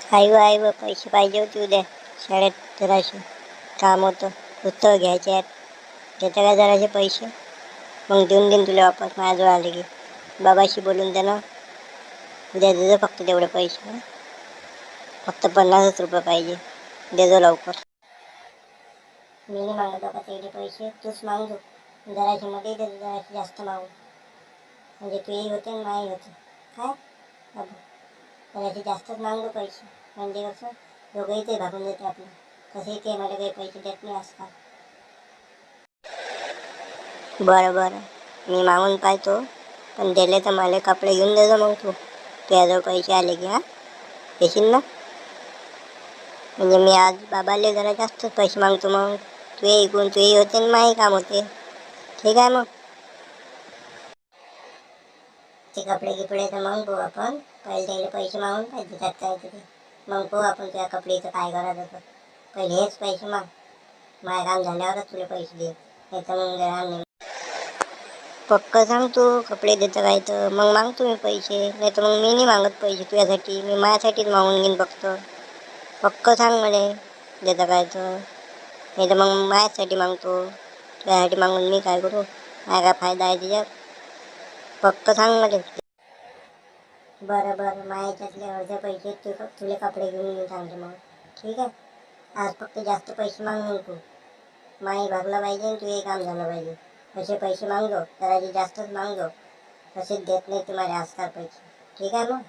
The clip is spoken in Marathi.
आई व पैसे पाहिजे होते उद्या शाळेत जराशे काम होतं, पुस्तकं घ्यायचे आहेत. देता काय जराशे पैसे? मग देऊन देईन तुला वापस माझ्याजवळ आले की. बाबाशी बोलून दे ना, उद्या देजो फक्त तेवढे पैसे. फक्त 50च रुपये पाहिजे, देजो लवकर. मी नाही मागत बाबा तेवढे पैसे, तूच मागजो. जराशे मध्ये देतो, जराशे जास्त मागू, म्हणजे तुही होते आणि माही होते. काय बाबा जराशे जास्तच मागतो पैसे, म्हणजे कसं दोघंही ते भागून देते आपलं. तसेही ते मला काही पैसे देत नाही आजकाल. बरं बरं, मी मागून पाहतो, पण दिले तर मला कपडे घेऊन देजो मग तू. तुझ्याजवळ पैसे आले की देशील ना? म्हणजे मी आज बाबाले जरा जास्तच पैसे मागतो, मग तुझे ऐकून तुही होते आणि माही काम होते. ठीक आहे मग. ते कपडे गिपडे तर मग पाहू आपण, पहिले त्याला पैसे मागून पाहिजे देतात काय तरी. मग पाहू आपण त्या कपडेचं काय करायचं तर. पहिले हेच पैसे माग, माझं काम झाल्यावरच तुला पैसे दे, नाही तर मग देणार नाही. पक्क सांग तू कपडे देतं काय तर मग मागतो मी पैसे, नाही तर मग मी नाही मागत पैसे तुझ्यासाठी, मी माझ्यासाठीच मागून घेईन फक्त. पक्क सांग मला देतं काय तर, नाही तर मग माझ्यासाठी मागतो. तुझ्यासाठी मागून मी काय करू? माझा काय फायदा आहे त्याच्यात? पक्क सांग मला. बरं बरं, माझ्याच्यातले अर्धे पैसे तुला कपडे घेऊन मी सांगतो मग. ठीक आहे, आज फक्त जास्त पैसे माग मग तू. माही भागला पाहिजे आणि तुझे काम झालं पाहिजे. असे पैसे मागजो, जरा जास्तच मागजो. तसेच देत नाही तुम्हाला आजकाल पैसे. ठीक आहे मग.